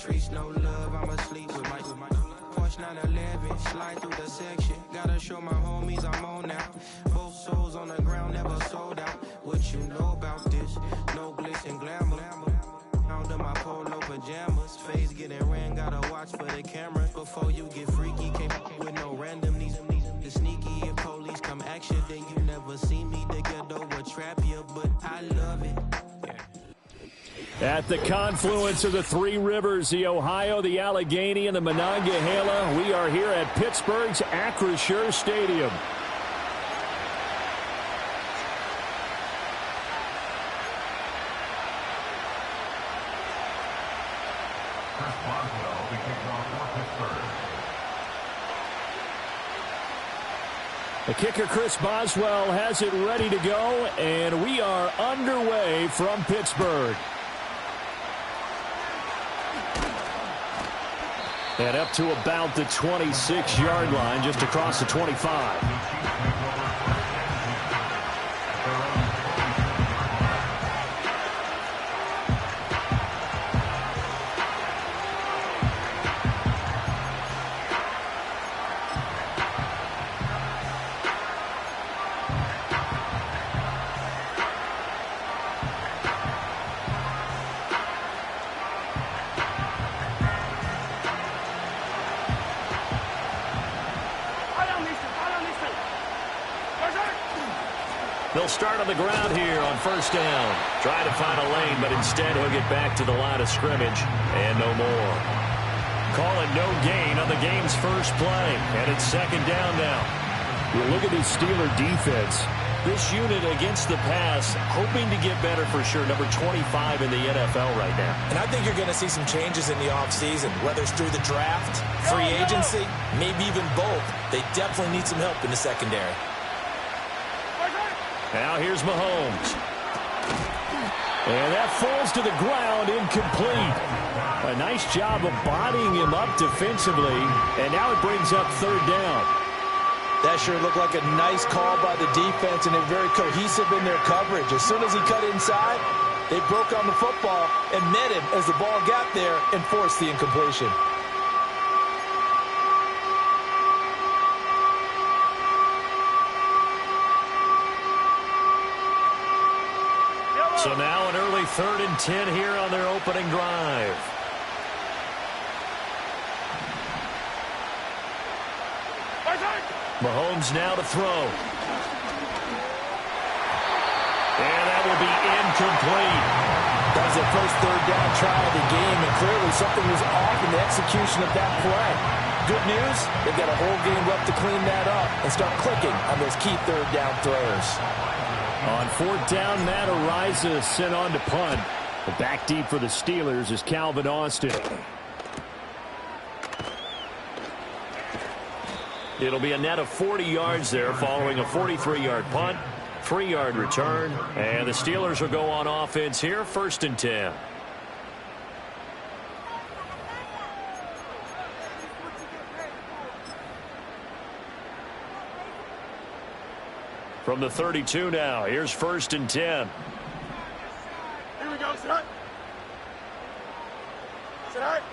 streets, no love, I'm asleep with my Porsche 911, slide through the section. Gotta show my homies I'm on now. Both souls on the ground, never sold out. What you know about this? No glitz and glamour. Under my polo pajamas, face getting ran, gotta watch for the cameras. Before you get freaky, can't with no random these sneaky. If police come action, then you never see me. The ghetto will trap you, but I love it. At the confluence of the three rivers, the Ohio, the Allegheny, and the Monongahela, we are here at Pittsburgh's Acrisure Stadium. The kicker, Chris Boswell, has it ready to go, and we are underway from Pittsburgh. And up to about the 26-yard line, just across the 25. They'll start on the ground here on first down. Try to find a lane, but instead he'll get back to the line of scrimmage and no more. Call it no gain on the game's first play, and it's second down now. You look at this Steeler defense. This unit against the pass, hoping to get better for sure. Number 25 in the NFL right now. And I think you're going to see some changes in the offseason, whether it's through the draft, free agency, maybe even both. They definitely need some help in the secondary. Now here's Mahomes. And that falls to the ground, incomplete. A nice job of bodying him up defensively, and now it brings up third down. That sure looked like a nice call by the defense, and they're very cohesive in their coverage. As soon as he cut inside, they broke on the football and met him as the ball got there and forced the incompletion. So now an early 3rd and 10 here on their opening drive. Mahomes now to throw. And that will be incomplete. That was their first third down try of the game, and clearly something was off in the execution of that play. Good news, they've got a whole game left to clean that up and start clicking on those key third down throws. On fourth down, Matt Araiza sent on to punt. The back deep for the Steelers is Calvin Austin. It'll be a net of 40 yards there following a 43-yard punt, 3-yard return, and the Steelers will go on offense here, 1st and 10. From the 32 now, here's 1st and 10. Here we go, set. Set.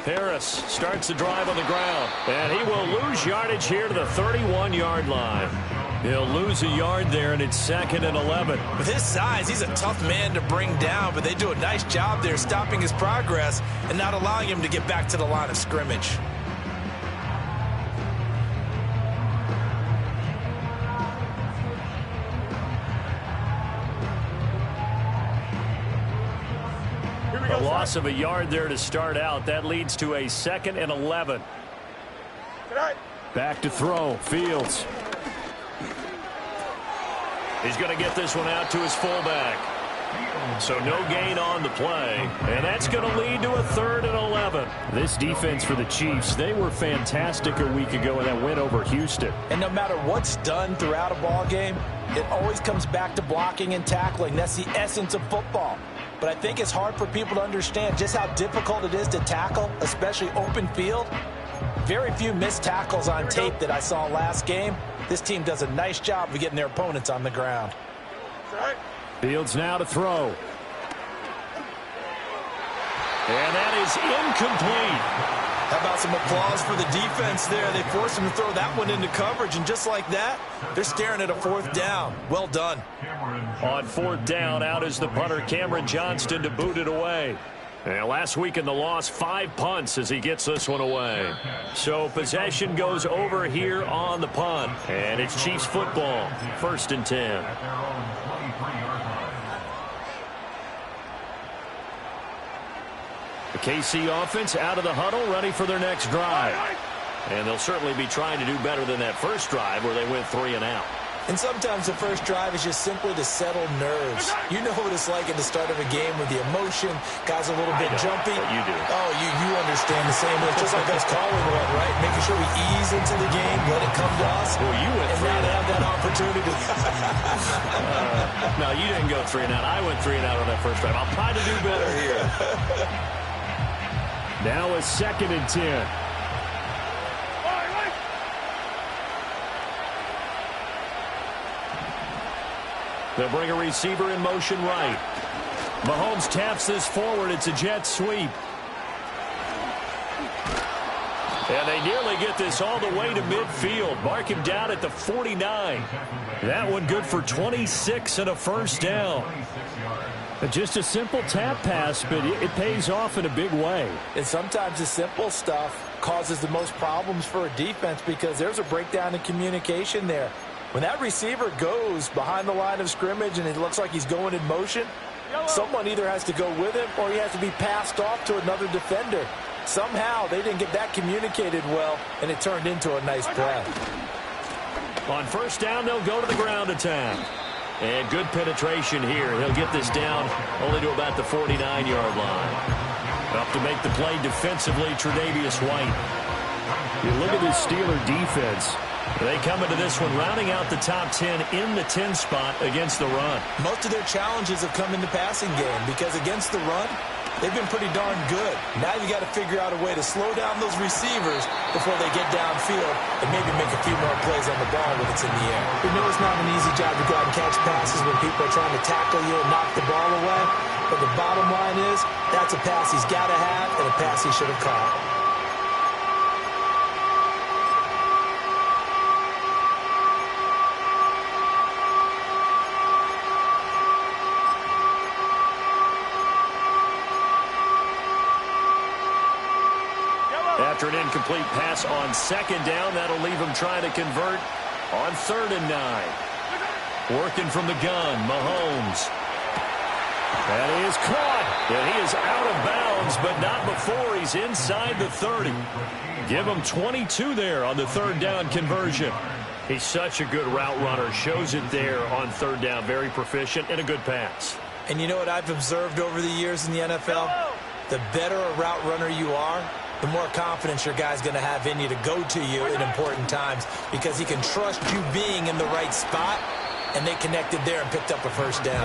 Harris starts the drive on the ground, and he will lose yardage here to the 31-yard line. He'll lose a yard there, and it's 2nd and 11. With his size, he's a tough man to bring down, but they do a nice job there stopping his progress and not allowing him to get back to the line of scrimmage. A loss of a yard there to start out. That leads to a 2nd and 11. Back to throw. Fields. He's going to get this one out to his fullback. So no gain on the play. And that's going to lead to a 3rd and 11. This defense for the Chiefs, they were fantastic a week ago in that win over Houston. And no matter what's done throughout a ball game, it always comes back to blocking and tackling. That's the essence of football. But I think it's hard for people to understand just how difficult it is to tackle, especially open field. Very few missed tackles on tape that I saw last game. This team does a nice job of getting their opponents on the ground. Fields now to throw. And that is incomplete. How about some applause for the defense there? They forced him to throw that one into coverage, and just like that, they're staring at a 4th down. Well done. On 4th down, out is the punter, Cameron Johnston, to boot it away. And last week in the loss, 5 punts as he gets this one away. So possession goes over here on the punt. And it's Chiefs football, 1st and 10. The KC offense out of the huddle, ready for their next drive. And they'll certainly be trying to do better than that first drive where they went 3 and out. And sometimes the first drive is just simply to settle nerves. You know what it's like at the start of a game with the emotion, guys a little bit jumpy. You do. Oh, you understand the same way. It's just like us calling one, right? Making sure we ease into the game, let it come to us. Well, you went 3 and have that opportunity. No, you didn't go 3 and out. I went 3 and out on that first drive. I'll try to do better here. Now a 2nd and 10. They'll bring a receiver in motion right. Mahomes taps this forward. It's a jet sweep. And they nearly get this all the way to midfield. Mark him down at the 49. That one good for 26 and a 1st down. Just a simple tap pass, but it pays off in a big way. And sometimes the simple stuff causes the most problems for a defense because there's a breakdown in communication there. When that receiver goes behind the line of scrimmage and it looks like he's going in motion, someone either has to go with him or he has to be passed off to another defender. Somehow they didn't get that communicated well, and it turned into a nice play. On 1st down, they'll go to the ground attack. And good penetration here. He'll get this down only to about the 49-yard line. Up to make the play defensively, Tre'Davious White. You look at this Steeler defense. They come into this one rounding out the top 10 in the 10 spot against the run. Most of their challenges have come in the passing game because against the run, they've been pretty darn good. Now you got to figure out a way to slow down those receivers before they get downfield and maybe make a few more plays on the ball when it's in the air. We know it's not an easy job to go out and catch passes when people are trying to tackle you and knock the ball away. But the bottom line is that's a pass he's got to have and a pass he should have caught. After an incomplete pass on 2nd down, that'll leave him trying to convert on 3rd and 9. Working from the gun, Mahomes. And he is caught. And he is out of bounds, but not before he's inside the 30. Give him 22 there on the 3rd down conversion. He's such a good route runner. Shows it there on 3rd down. Very proficient and a good pass. And you know what I've observed over the years in the NFL? The better a route runner you are, the more confidence your guy's going to have in you to go to you in important times because he can trust you being in the right spot, and they connected there and picked up a 1st down.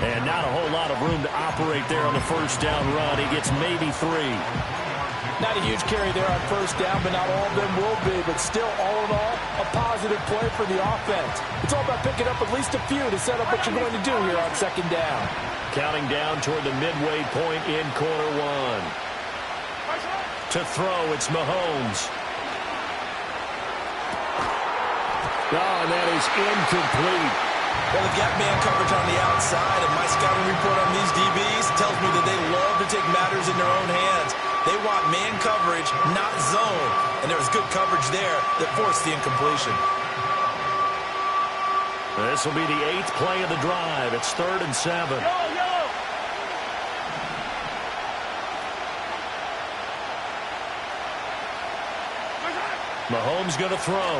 And not a whole lot of room to operate there on the 1st down run. He gets maybe 3. Not a huge carry there on 1st down, but not all of them will be. But still, all in all, a positive play for the offense. It's all about picking up at least a few to set up what you're going to do here on 2nd down. Counting down toward the midway point in quarter 1. To throw, it's Mahomes. Oh, and that is incomplete. Well, they've got man coverage on the outside, and my scouting report on these DBs tells me that they love to take matters in their own hands. They want man coverage, not zone. And there was good coverage there that forced the incompletion. This will be the 8th play of the drive. It's 3rd and 7. Mahomes going to throw.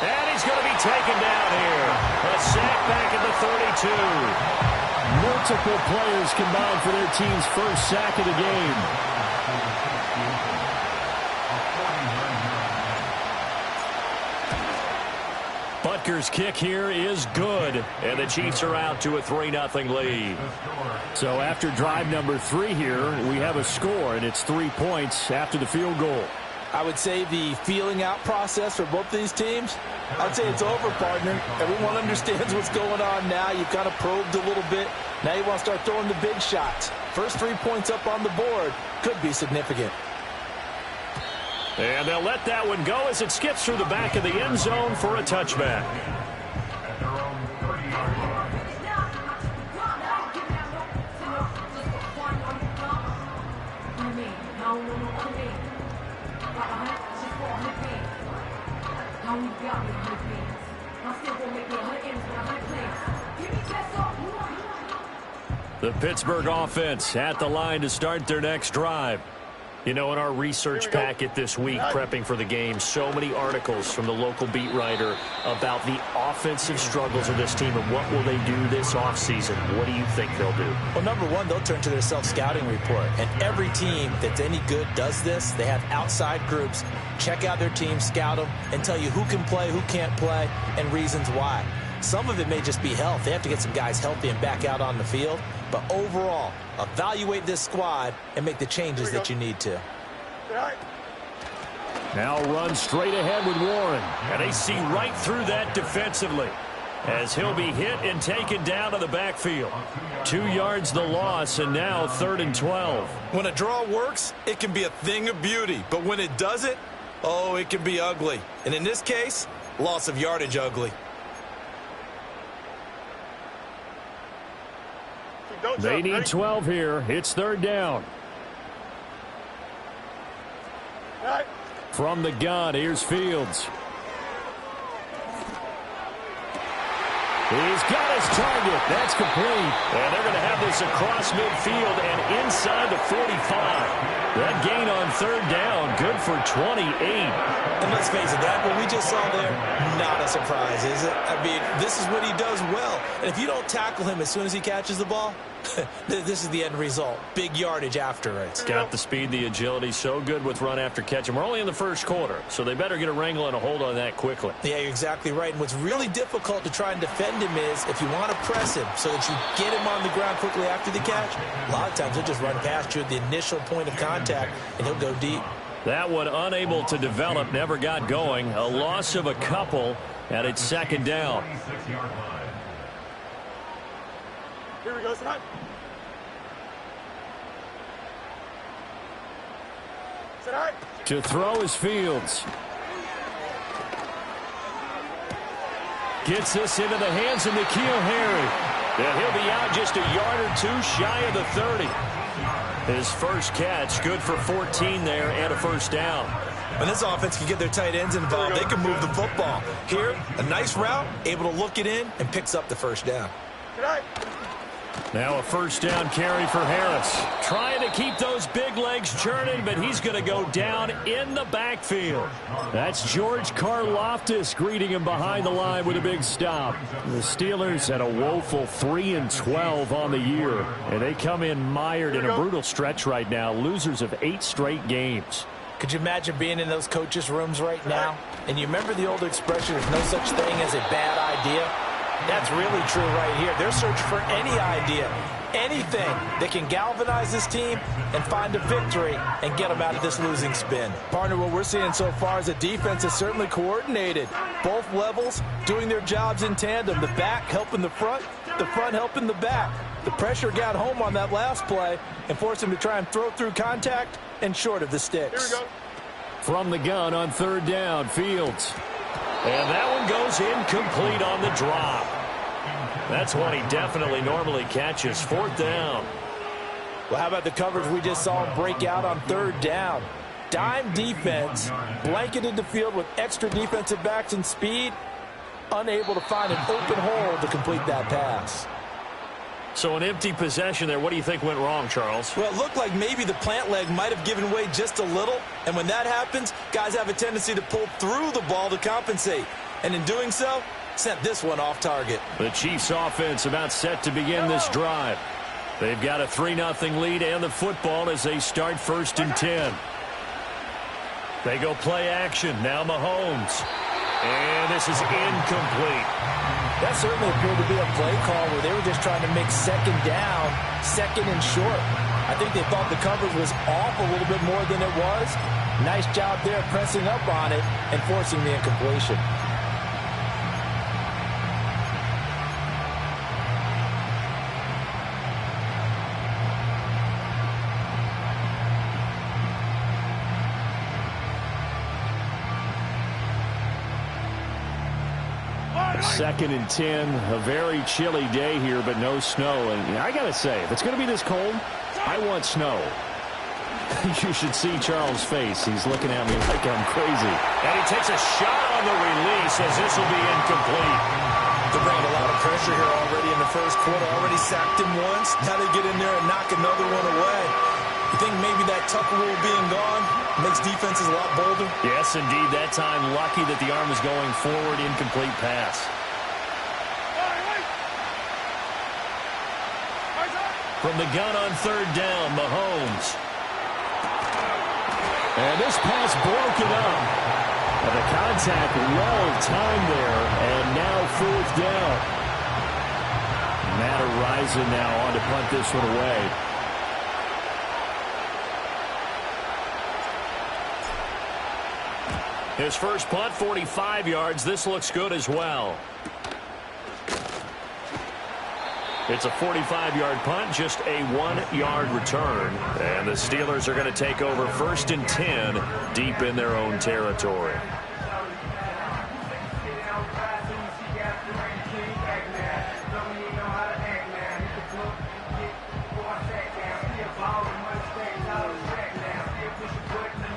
And he's going to be taken down here. A sack back at the 32. Multiple players combined for their team's first sack of the game. Butker's kick here is good, and the Chiefs are out to a 3-0 lead. So after drive number 3 here, we have a score, and it's 3 points after the field goal. I would say the feeling out process for both of these teams, I'd say it's over, partner. Everyone understands what's going on now. You've kind of probed a little bit. Now you want to start throwing the big shots. First 3 points up on the board could be significant. And they'll let that one go as it skips through the back of the end zone for a touchback. The Pittsburgh offense at the line to start their next drive. You know, in our research packet this week, prepping for the game, so many articles from the local beat writer about the offensive struggles of this team and what will they do this offseason. What do you think they'll do? Well, number one, they'll turn to their self-scouting report. And every team that's any good does this. They have outside groups. Check out their team, scout them, and tell you who can play, who can't play, and reasons why. Some of it may just be health. They have to get some guys healthy and back out on the field. But overall, evaluate this squad and make the changes that you need to. Now run straight ahead with Warren. And they see right through that defensively as he'll be hit and taken down to the backfield. 2 yards the loss, and now 3rd and 12. When a draw works, it can be a thing of beauty. But when it doesn't, oh, it can be ugly. And in this case, loss of yardage ugly. They need 12 here. It's 3rd down. From the gun, here's Fields. He's got his target. That's complete. And they're going to have this across midfield and inside the 45. That gain on 3rd down, good for 28. And let's face it, that what we just saw there, not a surprise, is it? I mean, this is what he does well. And if you don't tackle him as soon as he catches the ball, this is the end result. Big yardage after it. Got the speed, the agility, so good with run after catch. And we're only in the first quarter, so they better get a wrangle and a hold on that quickly. Yeah, you're exactly right. And what's really difficult to try and defend him is if you want to press him so that you get him on the ground quickly after the catch, a lot of times he'll just run past you at the initial point of contact, and he'll go deep. That one unable to develop, never got going. A loss of a couple, and it's 2nd down. Here we go, son. To throw is Fields. Gets this into the hands of N'Keal Harry. And he'll be out just a yard or two shy of the 30. His first catch, good for 14 there and a 1st down. When this offense can get their tight ends involved, they can move the football. Here, a nice route, able to look it in, and picks up the 1st down. Now a 1st down carry for Harris. Trying to keep those big legs churning, but he's going to go down in the backfield. That's George Karlaftis greeting him behind the line with a big stop. The Steelers had a woeful 3-12 on the year, and they come in mired in a brutal stretch right now, losers of 8 straight games. Could you imagine being in those coaches' rooms right now? And you remember the old expression, there's no such thing as a bad idea? That's really true right here. They're searching for any idea, anything that can galvanize this team and find a victory and get them out of this losing spin. Partner, what we're seeing so far is a defense that's certainly coordinated. Both levels doing their jobs in tandem. The back helping the front helping the back. The pressure got home on that last play and forced him to try and throw through contact and short of the sticks. Here we go. From the gun on 3rd down, Fields. And that one goes incomplete on the drop. That's one he definitely normally catches. 4th down. Well, how about the coverage we just saw him break out on 3rd down? Dime defense, blanketed the field with extra defensive backs and speed, unable to find an open hole to complete that pass. So an empty possession there. What do you think went wrong, Charles? Well, it looked like maybe the plant leg might have given way just a little. And when that happens, guys have a tendency to pull through the ball to compensate. And in doing so, sent this one off target. The Chiefs offense about set to begin this drive. They've got a 3-0 lead and the football as they start 1st and 10. They go play action. Now Mahomes. And this is incomplete. That certainly appeared to be a play call where they were just trying to make 2nd down, 2nd and short. I think they thought the coverage was off a little bit more than it was. Nice job there pressing up on it and forcing the incompletion. Second and 10, a very chilly day here, but no snow. And I got to say, if it's going to be this cold, I want snow. You should see Charles' face. He's looking at me like I'm crazy. And he takes a shot on the release as this will be incomplete. They're bringing a lot of pressure here already in the first quarter. Already sacked him once. Now they get in there and knock another one away. You think maybe that Tucker rule being gone makes defenses a lot bolder? Yes, indeed. That time, lucky that the arm is going forward. Incomplete pass. From the gun on third down, Mahomes. And this pass broken up. And the contact well timed there, and now fourth down. Matt Araiza now on to punt this one away. His first punt, 45 yards. This looks good as well. It's a 45-yard punt, just a 1-yard return. And the Steelers are going to take over first and 10 deep in their own territory.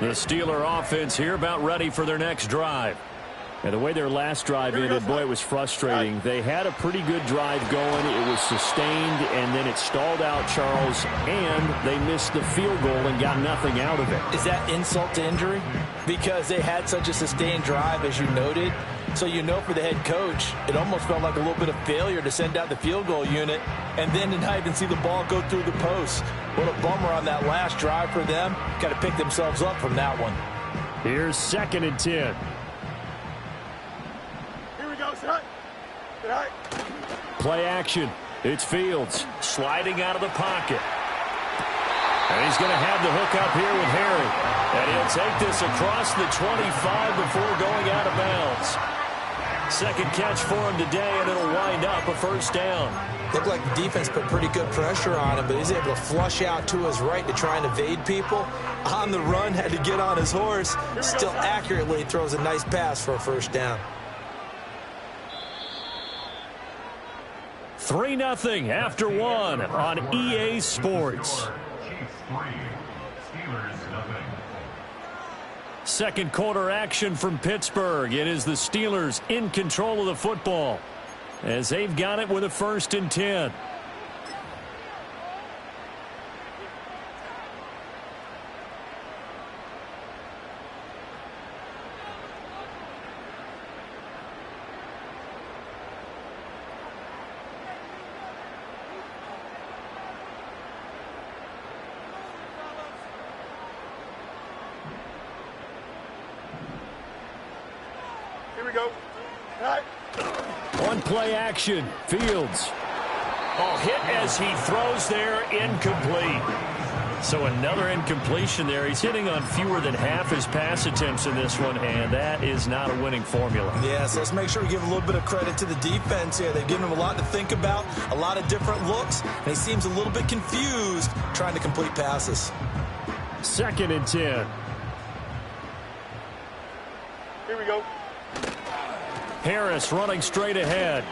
The Steeler offense here about ready for their next drive. And the way their last drive ended, boy, it was frustrating. They had a pretty good drive going. It was sustained, and then it stalled out, Charles, and they missed the field goal and got nothing out of it. Is that insult to injury? Because they had such a sustained drive, as you noted. So you know for the head coach, it almost felt like a little bit of failure to send out the field goal unit and then to not even see the ball go through the post. What a bummer on that last drive for them. Got to pick themselves up from that one. Here's second and 10. Play action. It's Fields sliding out of the pocket. And he's going to have the hook up here with Harry. And he'll take this across the 25 before going out of bounds. Second catch for him today, and it'll wind up a first down. Looked like the defense put pretty good pressure on him, but he's able to flush out to his right to try and evade people. On the run, had to get on his horse. Still accurately throws a nice pass for a first down. 3-0 after one on EA Sports. Second quarter action from Pittsburgh. It is the Steelers in control of the football as they've got it with a first and 10. On play action, Fields. Oh, hit as he throws there, incomplete. So another incompletion there. He's hitting on fewer than half his pass attempts in this one, and that is not a winning formula. Yeah, so let's make sure we give a little bit of credit to the defense here. They've given him a lot to think about, a lot of different looks, and he seems a little bit confused trying to complete passes. Second and 10. Here we go. Harris running straight ahead.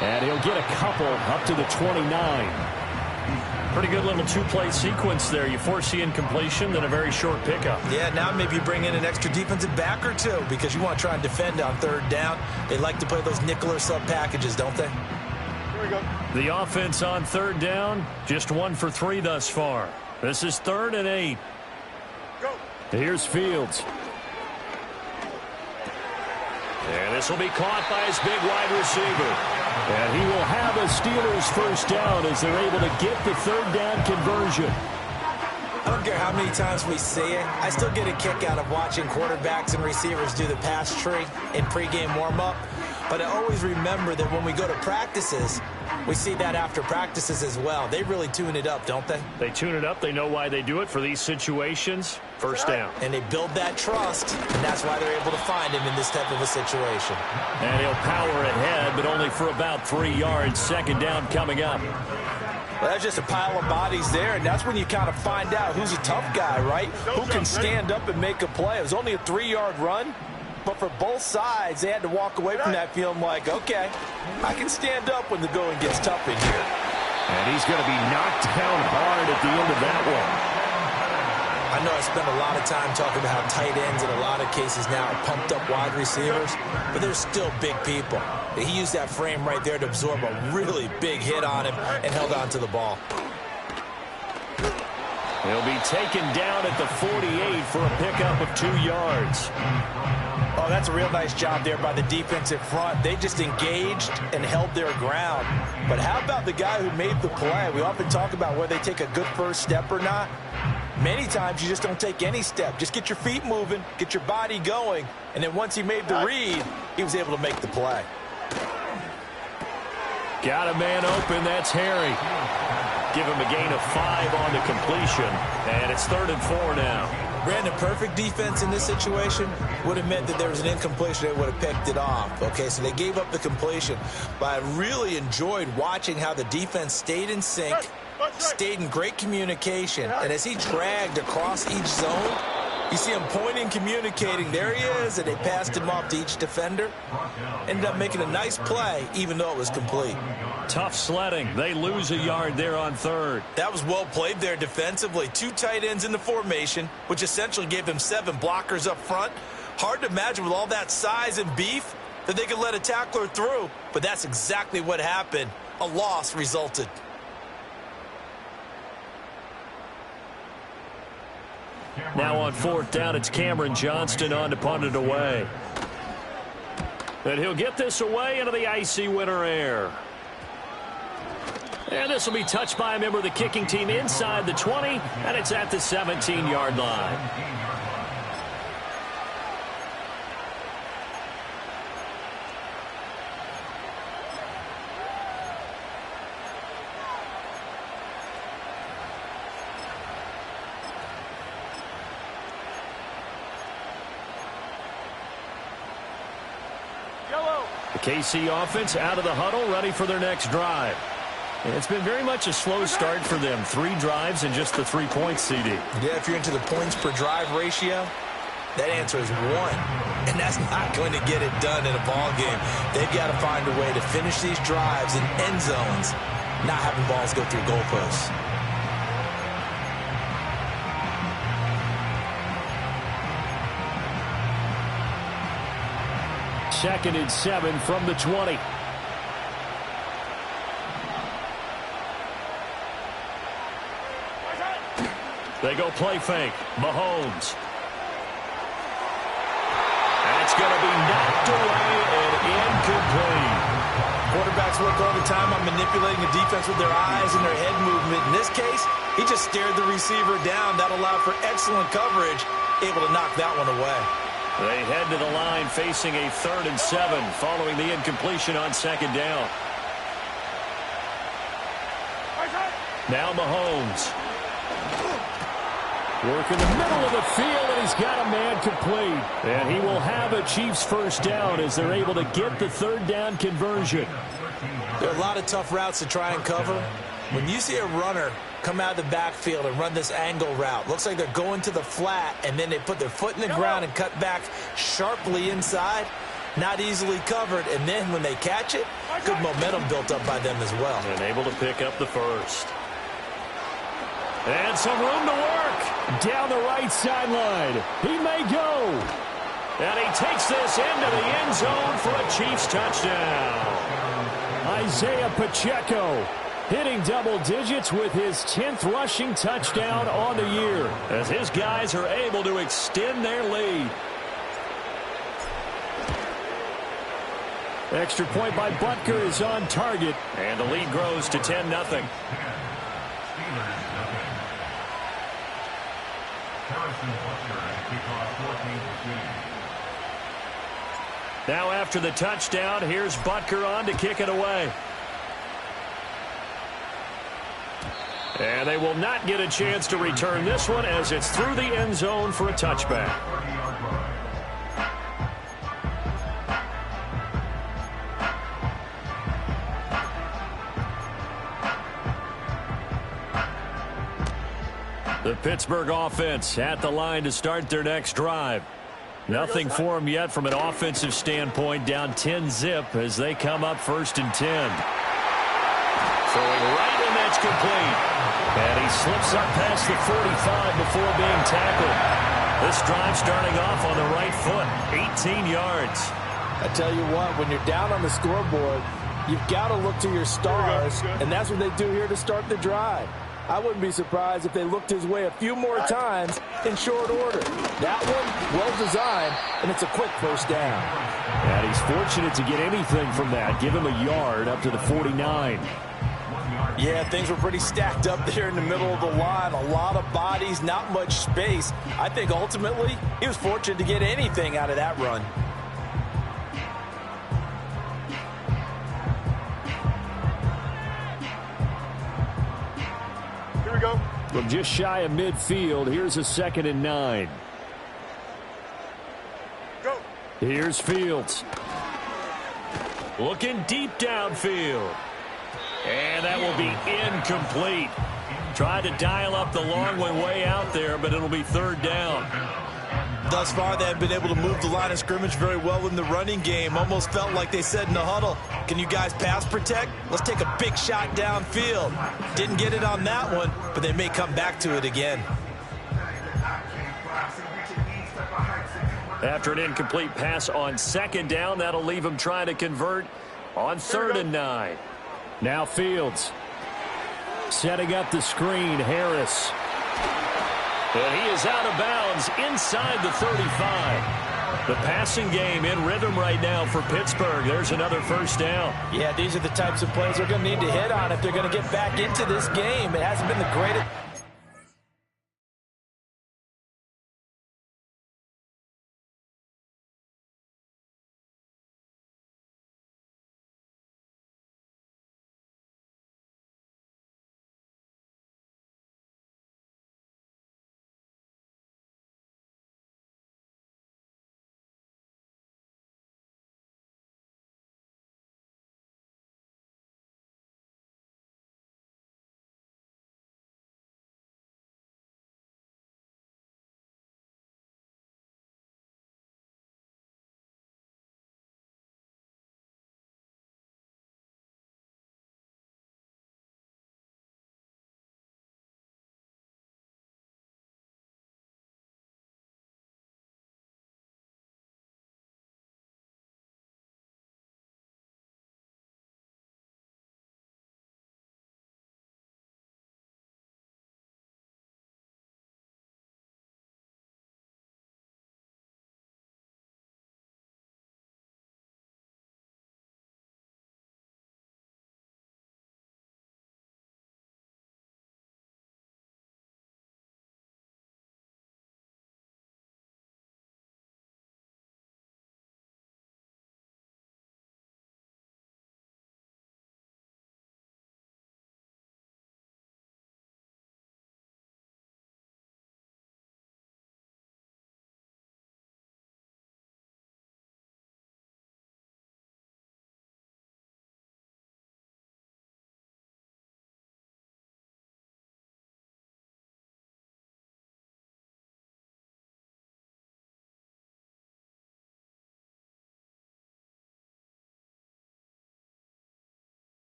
And he'll get a couple up to the 29. Pretty good little two-play sequence there. You force the incompletion, then a very short pickup. Yeah, now maybe you bring in an extra defensive back or two because you want to try and defend on third down. They like to play those nickel or sub packages, don't they? Here we go. The offense on third down, just 1 for 3 thus far. This is 3rd and 8. Go. Here's Fields. And this will be caught by his big wide receiver. And he will have a Steelers first down as they're able to get the third down conversion. I don't care how many times we see it. I still get a kick out of watching quarterbacks and receivers do the pass tree in pregame warm-up. But I always remember that when we go to practices, We see that after practices as well. They really tune it up, don't they? They tune it up. They know why they do it for these situations. First down. And they build that trust, and that's why they're able to find him in this type of a situation. And he'll power ahead, but only for about 3 yards. Second down coming up. Well, that's just a pile of bodies there, and that's when you kind of find out who's a tough guy, right? Who can stand up and make a play. It was only a 3-yard run, but for both sides, they had to walk away from that feeling like, okay, I can stand up when the going gets tough in here. And he's going to be knocked down hard at the end of that one. I know I spent a lot of time talking about how tight ends in a lot of cases now are pumped up wide receivers, but they're still big people. He used that frame right there to absorb a really big hit on him and held on to the ball. He'll be taken down at the 48 for a pickup of 2 yards. Oh, that's a real nice job there by the defensive front. They just engaged and held their ground. But how about the guy who made the play? We often talk about whether they take a good first step or not. Many times you just don't take any step. Just get your feet moving, get your body going, and then once he made the read, he was able to make the play. Got a man open. That's Harry. Give him a gain of 5 on the completion, and it's 3rd and 4 now. Brandon, perfect defense in this situation would have meant that there was an incompletion. They would have picked it off. Okay, so they gave up the completion. But I really enjoyed watching how the defense stayed in sync, stayed in great communication, and as he dragged across each zone, you see him pointing, communicating. There he is, and they passed him off to each defender. Ended up making a nice play, even though it was complete. Tough sledding. They lose a yard there on 3rd. That was well played there defensively. 2 tight ends in the formation, which essentially gave them 7 blockers up front. Hard to imagine with all that size and beef that they could let a tackler through, but that's exactly what happened. A loss resulted. Now on 4th down, it's Cameron Johnston on to punt it away. And he'll get this away into the icy winter air. And this will be touched by a member of the kicking team inside the 20, and it's at the 17-yard line. The KC offense out of the huddle, ready for their next drive. And it's been very much a slow start for them. 3 drives and just the 3 points, CD. Yeah, if you're into the points per drive ratio, that answer is 1. And that's not going to get it done in a ball game. They've got to find a way to finish these drives in end zones, not having balls go through goalposts. Second and 7 from the 20. They go play fake. Mahomes. That's going to be knocked away and incomplete. Quarterbacks work all the time on manipulating the defense with their eyes and their head movement. In this case, he just stared the receiver down. That allowed for excellent coverage, able to knock that one away. They head to the line facing a 3rd and 7 following the incompletion on 2nd down. Now Mahomes. Work in the middle of the field, and he's got a man complete. And he will have a Chiefs first down as they're able to get the 3rd down conversion. There are a lot of tough routes to try and cover. When you see a runner come out of the backfield and run this angle route, looks like they're going to the flat, and then they put their foot in the ground and cut back sharply inside. Not easily covered, and then when they catch it, good momentum built up by them as well. And able to pick up the first. And some room to work down the right sideline. He may go. And he takes this into the end zone for a Chiefs touchdown. Isaiah Pacheco hitting double digits with his 10th rushing touchdown on the year, as his guys are able to extend their lead. Extra point by Butker is on target, and the lead grows to 10-0. Now after the touchdown, here's Butker on to kick it away. And they will not get a chance to return this one as it's through the end zone for a touchback. The Pittsburgh offense at the line to start their next drive. Nothing for them yet from an offensive standpoint, down 10-zip as they come up 1st and 10. Throwing right, and that's complete. And he slips up past the 45 before being tackled. This drive starting off on the right foot, 18 yards. I tell you what, when you're down on the scoreboard, you've got to look to your stars, and that's what they do here to start the drive. I wouldn't be surprised if they looked his way a few more times in short order. That one, well designed, and it's a quick first down. And he's fortunate to get anything from that. Give him a yard up to the 49. Yeah, things were pretty stacked up there in the middle of the line. A lot of bodies, not much space. I think ultimately he was fortunate to get anything out of that run. Here we go. From just shy of midfield, here's a 2nd and 9. Go. Here's Fields. Looking deep downfield. And that will be incomplete. Tried to dial up the long one way out there, but it'll be 3rd down. Thus far, they have been able to move the line of scrimmage very well in the running game. Almost felt like they said in the huddle, can you guys pass protect? Let's take a big shot downfield. Didn't get it on that one, but they may come back to it again. After an incomplete pass on 2nd down, that'll leave them trying to convert on 3rd and 9. Now Fields. Setting up the screen, Harris. And he is out of bounds inside the 35. The passing game in rhythm right now for Pittsburgh. There's another 1st down. Yeah, these are the types of plays they're going to need to hit on if they're going to get back into this game. It hasn't been the greatest.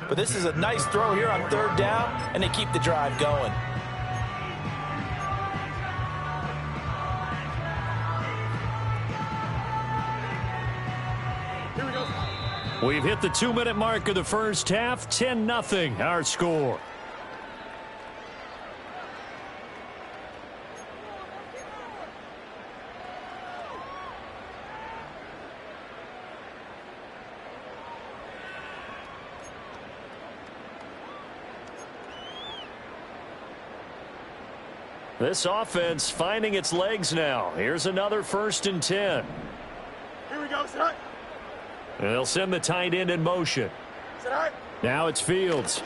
But this is a nice throw here on third down, and they keep the drive going. Here we go. We've hit the 2-minute mark of the first half. 10-0 our score. This offense finding its legs now. Here's another 1st and 10. Here we go, set. And they'll send the tight end in motion. Set. Now it's Fields.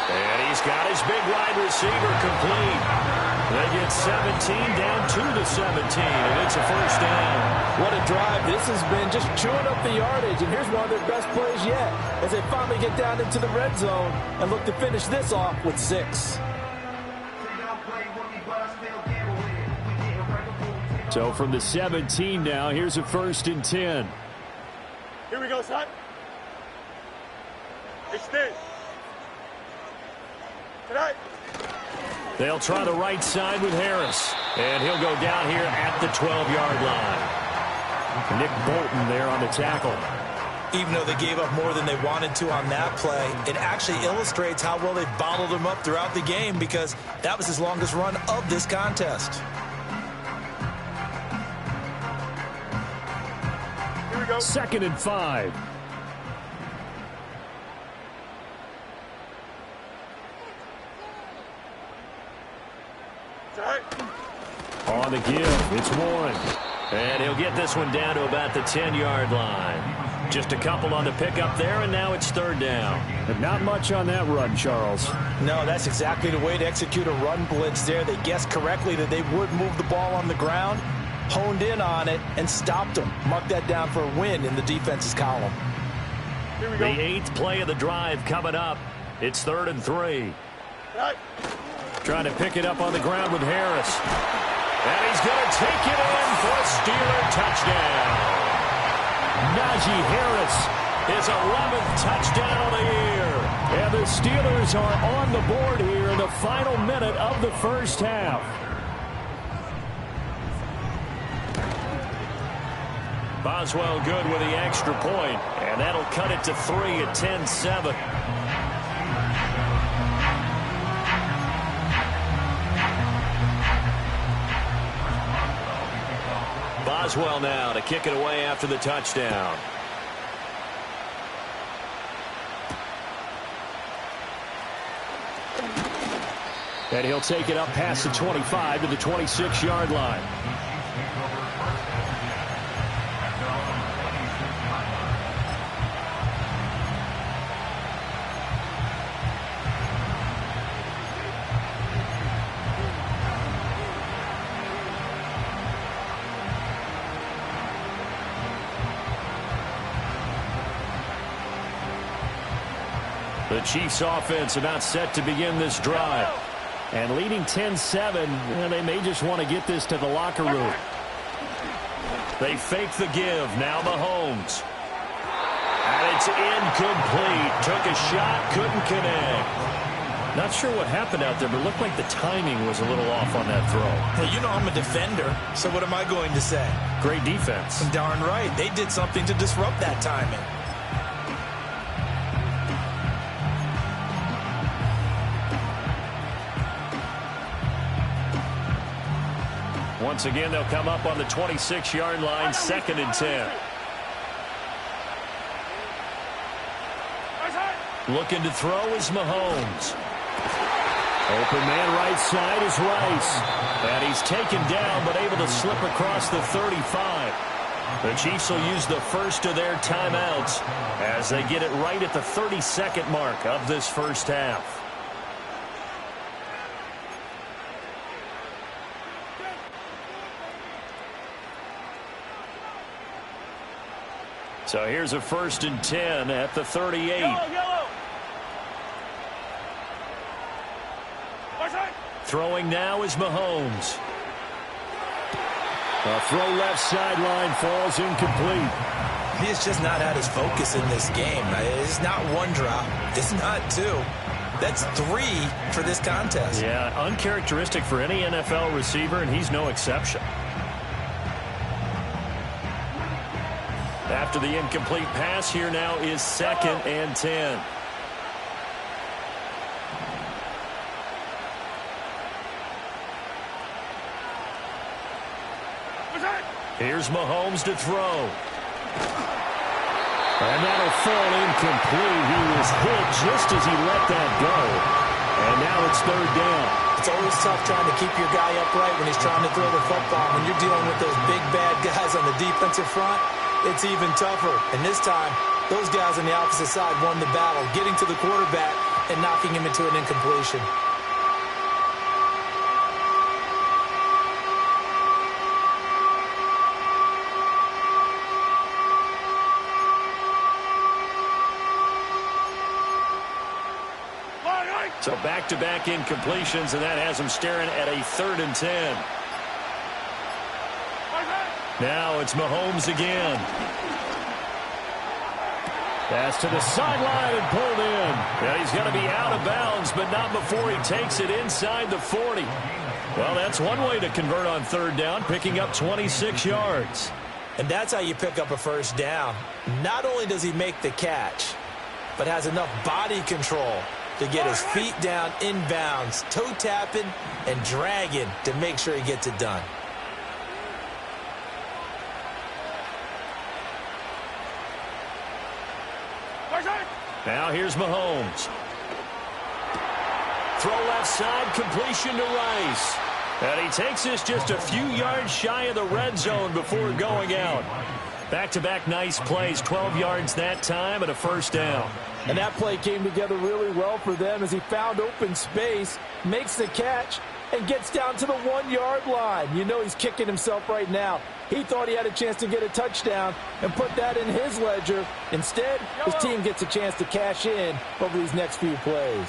And he's got his big wide receiver complete. They get 17 down to the 17, and it's a 1st down. What a drive. This has been just chewing up the yardage, and here's one of their best plays yet as they finally get down into the red zone and look to finish this off with 6. So from the 17 now, here's a 1st and 10. Here we go, set. Extend. Tonight. They'll try the right side with Harris. And he'll go down here at the 12-yard line. Nick Bolton there on the tackle. Even though they gave up more than they wanted to on that play, it actually illustrates how well they bottled him up throughout the game because that was his longest run of this contest. Here we go. 2nd and 5. On the give, it's Warren. And he'll get this one down to about the 10-yard line. Just a couple on the pickup there, and now it's 3rd down. But not much on that run, Charles. No, that's exactly the way to execute a run blitz there. They guessed correctly that they would move the ball on the ground, honed in on it, and stopped them. Mark that down for a win in the defense's column. Here we go. The 8th play of the drive coming up. It's 3rd and 3. Right. Trying to pick it up on the ground with Harris. And he's going to take it in for a Steeler touchdown. Najee Harris, his 11th touchdown of the year. And the Steelers are on the board here in the final minute of the first half. Boswell good with the extra point, and that'll cut it to 3 at 10-7. Boswell now to kick it away after the touchdown. And he'll take it up past the 25 to the 26-yard line. The Chiefs offense about set to begin this drive. And leading 10-7, they may just want to get this to the locker room. They fake the give. Now Mahomes. And it's incomplete. Took a shot, couldn't connect. Not sure what happened out there, but it looked like the timing was a little off on that throw. Hey, you know I'm a defender, so what am I going to say? Great defense. Darn right. They did something to disrupt that timing. Once again, they'll come up on the 26-yard line, 2nd and 10. Looking to throw is Mahomes. Open man right side is Rice. And he's taken down, but able to slip across the 35. The Chiefs will use the first of their timeouts as they get it right at the 32nd mark of this first half. So here's a 1st and 10 at the 38. Yellow. Throwing now is Mahomes. A throw left sideline falls incomplete. He has just not had his focus in this game. It's not one drop. It's not two. That's 3 for this contest. Yeah, uncharacteristic for any NFL receiver, and he's no exception. After the incomplete pass, here now is 2nd and 10. Here's Mahomes to throw. And that'll fall incomplete. He was hit just as he let that go. And now it's 3rd down. It's always tough trying to keep your guy upright when he's trying to throw the football. When you're dealing with those big, bad guys on the defensive front, it's even tougher. And this time, those guys on the opposite side won the battle, getting to the quarterback and knocking him into an incompletion. So back-to-back incompletions, and that has him staring at a 3rd and 10. Now it's Mahomes again. Pass to the sideline and pulled in. Yeah, he's going to be out of bounds, but not before he takes it inside the 40. Well, that's one way to convert on 3rd down, picking up 26 yards. And that's how you pick up a 1st down. Not only does he make the catch, but has enough body control to get his feet down inbounds, toe tapping and dragging to make sure he gets it done. Now here's Mahomes. Throw left side, completion to Rice. And he takes this just a few yards shy of the red zone before going out. Back-to-back nice plays, 12 yards that time and a 1st down. And that play came together really well for them as he found open space, makes the catch, and gets down to the 1-yard line. You know he's kicking himself right now. He thought he had a chance to get a touchdown and put that in his ledger. Instead, his team gets a chance to cash in over these next few plays.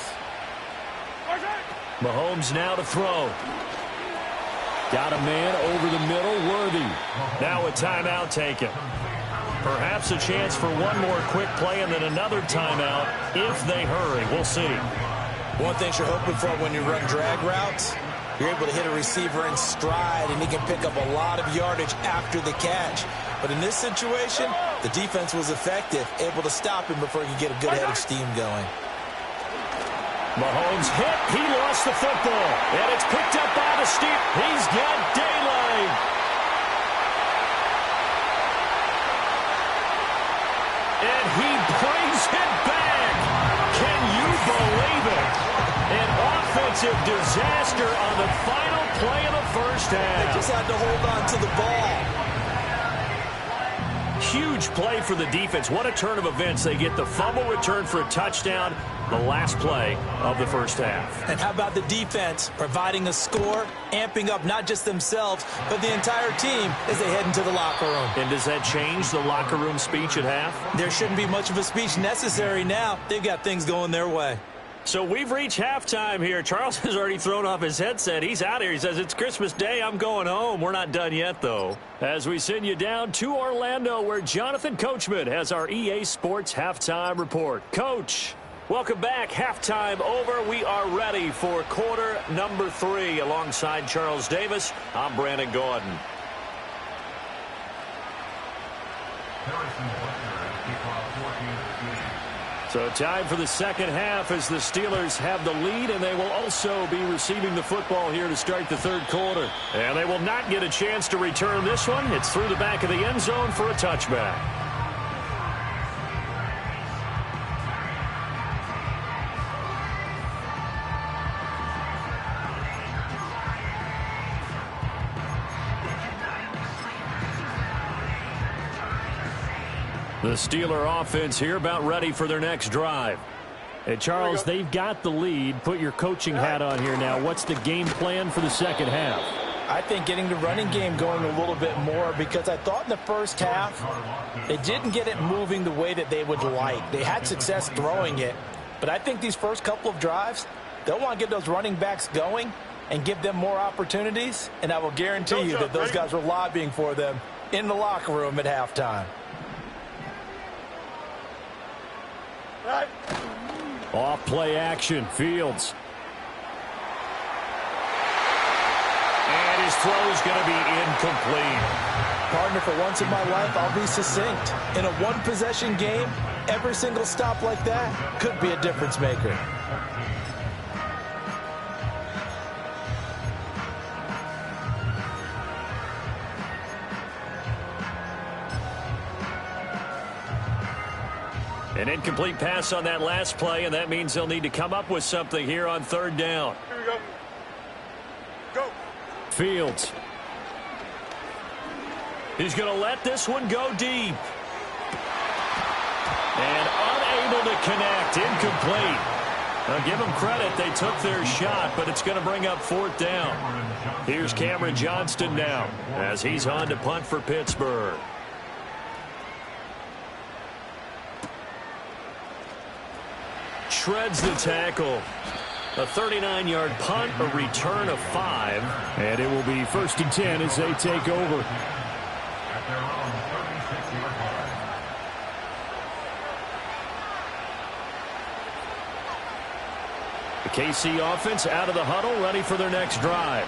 Mahomes now to throw. Got a man over the middle, Worthy. Now a timeout taken. Perhaps a chance for one more quick play and then another timeout if they hurry. We'll see. One thing you're hoping for when you run drag routes, you're able to hit a receiver in stride, and he can pick up a lot of yardage after the catch. But in this situation, the defense was effective, able to stop him before he could get a good head of steam going. Mahomes hit. He lost the football. And it's picked up by the steep. He's got daylight. And he brings it back. Can you believe it? An offensive disaster on the final play of the 1st half. They just had to hold on to the ball. Huge play for the defense. What a turn of events. They get the fumble return for a touchdown, the last play of the 1st half. And how about the defense providing a score, amping up not just themselves, but the entire team as they head into the locker room. And does that change the locker room speech at half? There shouldn't be much of a speech necessary now. They've got things going their way. So we've reached halftime here. Charles has already thrown off his headset. He's out here. He says, it's Christmas Day. I'm going home. We're not done yet, though. As we send you down to Orlando, where Jonathan Coachman has our EA Sports Halftime Report. Coach, welcome back. Halftime over. We are ready for quarter number 3. Alongside Charles Davis, I'm Brandon Gordon. So time for the 2nd half as the Steelers have the lead, and they will also be receiving the football here to start the 3rd quarter. And they will not get a chance to return this one. It's through the back of the end zone for a touchback. The Steeler offense here about ready for their next drive. Hey, Charles, they've got the lead. Put your coaching hat on here now. What's the game plan for the 2nd half? I think getting the running game going a little bit more, because I thought in the 1st half they didn't get it moving the way that they would like. They had success throwing it, but I think these first couple of drives, they'll want to get those running backs going and give them more opportunities, and I will guarantee you that those guys were lobbying for them in the locker room at halftime. Right. Off play action, Fields. And his throw is going to be incomplete. Partner, for once in my life, I'll be succinct. In a one-possession game, every single stop like that could be a difference maker. An incomplete pass on that last play, and that means they'll need to come up with something here on third down. Here we go. Go. Fields. He's going to let this one go deep. And unable to connect. Incomplete. Now give them credit. They took their shot, but it's going to bring up fourth down. Here's Cameron Johnston now as he's on to punt for Pittsburgh. Shreds the tackle. A 39-yard punt, a return of 5. And it will be 1st and 10 as they take over. The KC offense out of the huddle, ready for their next drive.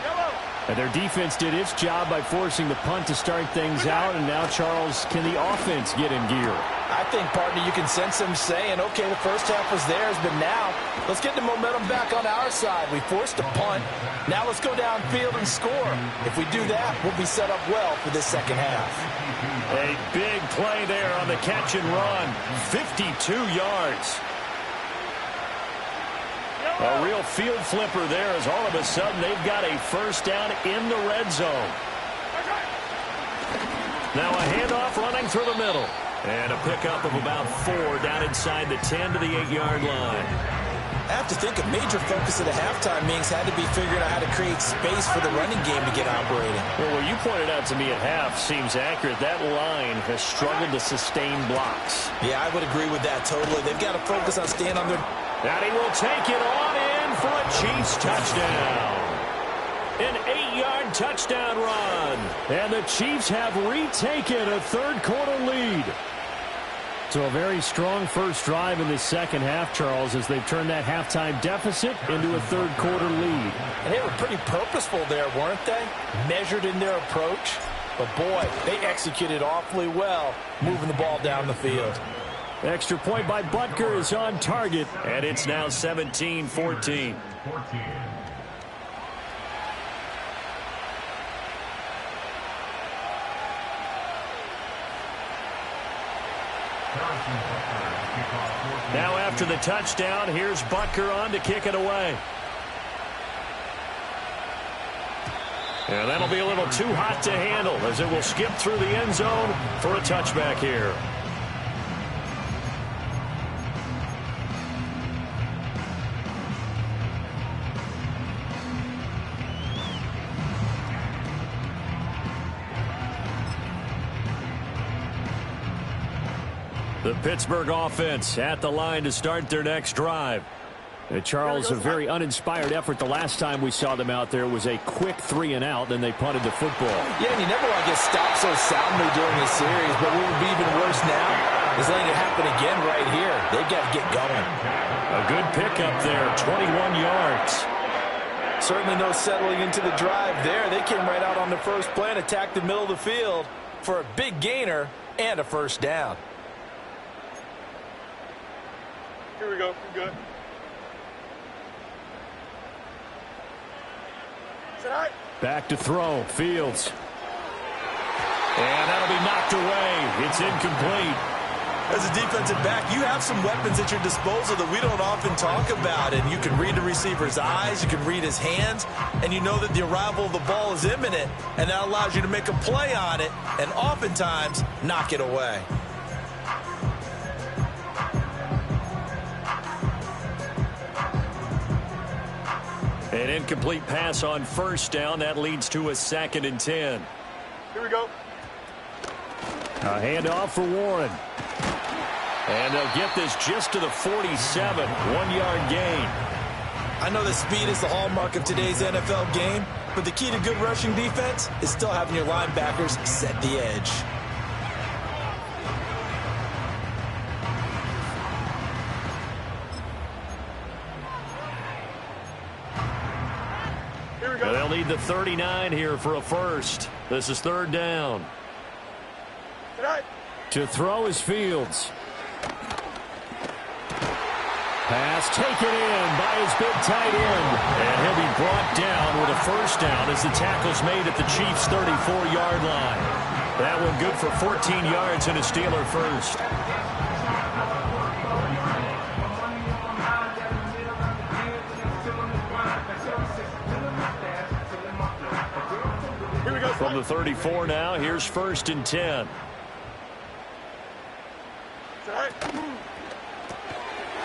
And their defense did its job by forcing the punt to start things out. And now, Charles, can the offense get in gear? I think, partner, you can sense them saying, okay, the first half was theirs, but now let's get the momentum back on our side. We forced a punt. Now let's go downfield and score. If we do that, we'll be set up well for this second half. A big play there on the catch and run. 52 yards. A real field flipper there as all of a sudden they've got a first down in the red zone. Now a handoff running through the middle. And a pickup of about 4 down inside the 10 to the 8-yard line. I have to think a major focus of the halftime meetings had to be figuring out how to create space for the running game to get operating. Well, what you pointed out to me at half seems accurate. That line has struggled to sustain blocks. Yeah, I would agree with that totally. They've got to focus on staying on their... And he will take it on in for a Chiefs touchdown. An 8-yard touchdown run. And the Chiefs have retaken a third-quarter lead. So a very strong first drive in the second half, Charles, as they've turned that halftime deficit into a third-quarter lead. And they were pretty purposeful there, weren't they? Measured in their approach. But, boy, they executed awfully well, moving the ball down the field. Extra point by Butker is on target, and it's now 17-14. Now after the touchdown, here's Butker on to kick it away. And that'll be a little too hot to handle as it will skip through the end zone for a touchback here. The Pittsburgh offense at the line to start their next drive. Charles, a very uninspired effort the last time we saw them out there was a quick 3-and-out, then they punted the football. Yeah, and you never want to get stopped so soundly during a series, but what would be even worse now is letting it happen again right here. They've got to get going. A good pickup there, 21 yards. Certainly no settling into the drive there. They came right out on the first play and attacked the middle of the field for a big gainer and a first down. Here we go. We're good. Back to throw. Fields. And that'll be knocked away. It's incomplete. As a defensive back, you have some weapons at your disposal that we don't often talk about. And you can read the receiver's eyes, you can read his hands, and you know that the arrival of the ball is imminent. And that allows you to make a play on it and oftentimes knock it away. An incomplete pass on first down. That leads to a 2nd and 10. Here we go. A handoff for Warren. And they'll get this just to the 47. 1-yard gain. I know that speed is the hallmark of today's NFL game, but the key to good rushing defense is still having your linebackers set the edge. They'll need the 39 here for a first. This is third down. To throw is Fields. Pass taken in by his big tight end. And he'll be brought down with a first down as the tackle's made at the Chiefs' 34-yard line. That one good for 14 yards and a Steeler first. Here we go. From the 34 now, here's first and 10.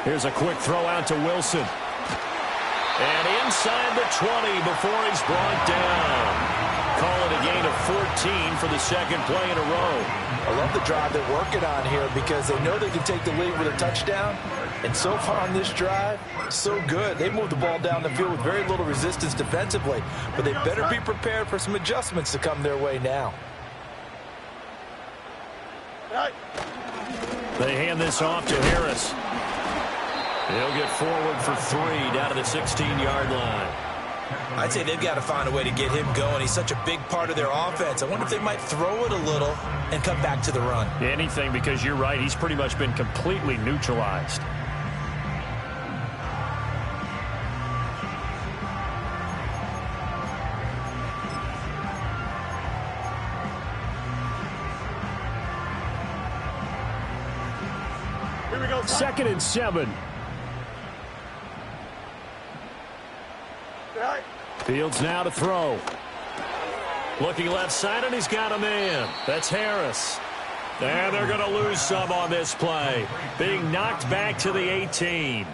Here's a quick throw out to Wilson. And inside the 20 before he's brought down. Call it a gain of 14 for the second play in a row. I love the drive they're working on here because they know they can take the lead with a touchdown. And so far on this drive, so good. They moved the ball down the field with very little resistance defensively. But they better be prepared for some adjustments to come their way now. They hand this off to Harris. He'll get forward for 3 down to the 16-yard line. I'd say they've got to find a way to get him going. He's such a big part of their offense. I wonder if they might throw it a little and come back to the run. Anything, because you're right. He's pretty much been completely neutralized. Here we go. 2nd and 7. Fields now to throw. Looking left side, and he's got a man. That's Harris. And they're going to lose some on this play. Being knocked back to the 18.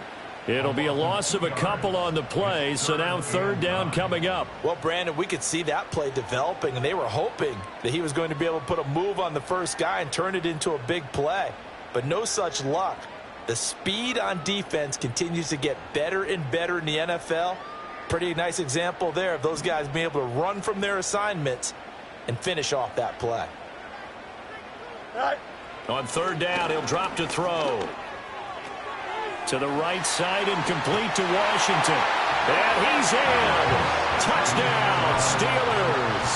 It'll be a loss of a couple on the play, so now third down coming up. Well, Brandon, we could see that play developing, and they were hoping that he was going to be able to put a move on the first guy and turn it into a big play. But no such luck. The speed on defense continues to get better and better in the NFL. Pretty nice example there of those guys being able to run from their assignments and finish off that play. On third down, he'll drop to throw. To the right side and complete to Washington. And he's in. Touchdown, Steelers.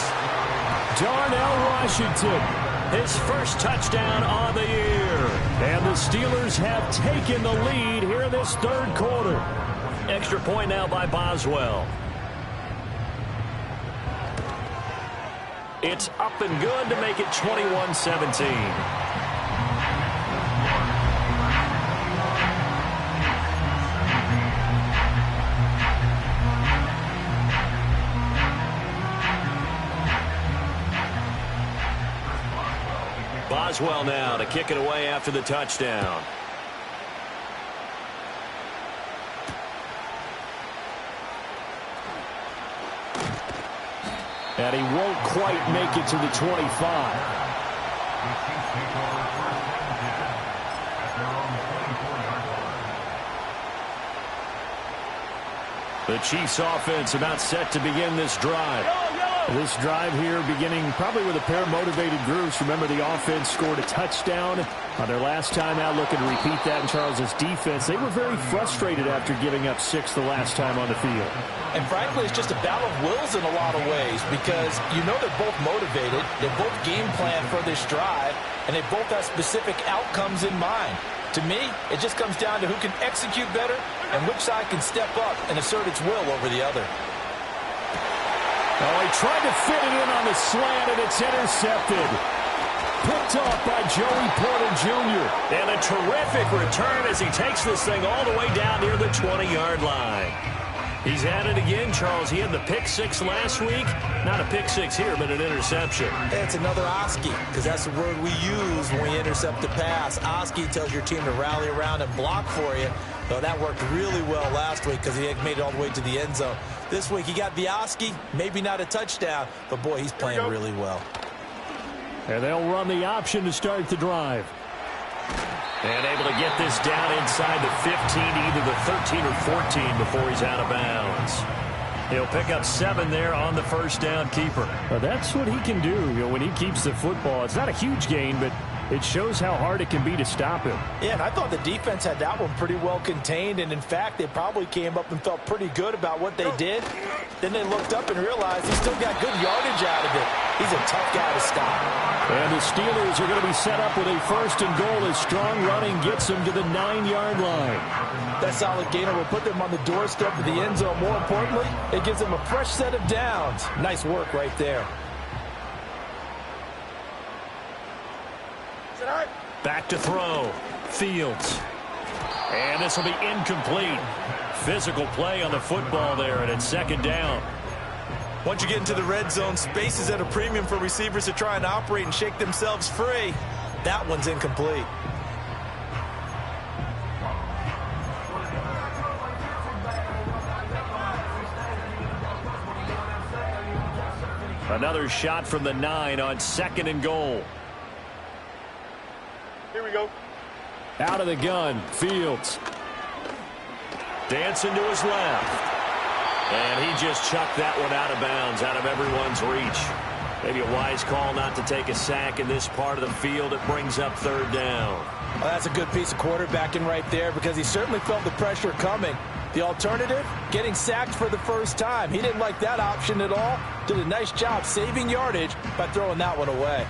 Darnell Washington, His first touchdown on the year. and the Steelers have taken the lead here in this third quarter. Extra point now by Boswell. It's up and good to make it 21-17. Boswell now to kick it away after the touchdown. And he won't quite make it to the 25. The Chiefs offense about set to begin this drive. This drive here beginning probably with a pair of motivated groups. Remember, the offense scored a touchdown on their last time out, looking to repeat that in Charles's defense. They were very frustrated after giving up 6 the last time on the field. And frankly, it's just a battle of wills in a lot of ways because you know they're both motivated, they both game plan for this drive, and they both have specific outcomes in mind. To me, it just comes down to who can execute better and which side can step up and assert its will over the other. Oh, he tried to fit it in on the slant, and it's intercepted. Picked off by Joey Porter Jr. And a terrific return as he takes this thing all the way down near the 20-yard line. He's had it again, Charles. He had the pick 6 last week. Not a pick 6 here, but an interception. It's another Oski, because that's the word we use when we intercept a pass. Oski tells your team to rally around and block for you. So that worked really well last week because he had made it all the way to the end zone. This week he got the Oski, maybe not a touchdown, but boy, he's playing really well. And they'll run the option to start the drive. And able to get this down inside the 15 to either the 13 or 14 before he's out of bounds. He'll pick up 7 there on the first down keeper. Well, that's what he can do. When he keeps the football. It's not a huge gain, but it shows how hard it can be to stop him. Yeah, and I thought the defense had that one pretty well contained, and in fact, they probably came up and felt pretty good about what they did. Then they looked up and realized he still got good yardage out of it. He's a tough guy to stop. And the Steelers are going to be set up with a 1st and goal as strong running gets them to the 9-yard line. That solid gainer will put them on the doorstep of the end zone. More importantly, it gives them a fresh set of downs. Nice work right there. Back to throw. Fields. And this will be incomplete. Physical play on the football there, and it's 2nd down. Once you get into the red zone, space is at a premium for receivers to try and operate and shake themselves free. That one's incomplete. Another shot from the 9 on 2nd and goal. Here we go. Out of the gun, Fields. Dancing to his left. And he just chucked that one out of bounds, out of everyone's reach. Maybe a wise call not to take a sack in this part of the field. It brings up 3rd down. Well, that's a good piece of quarterbacking right there because he certainly felt the pressure coming. The alternative, getting sacked for the first time. He didn't like that option at all. Did a nice job saving yardage by throwing that one away.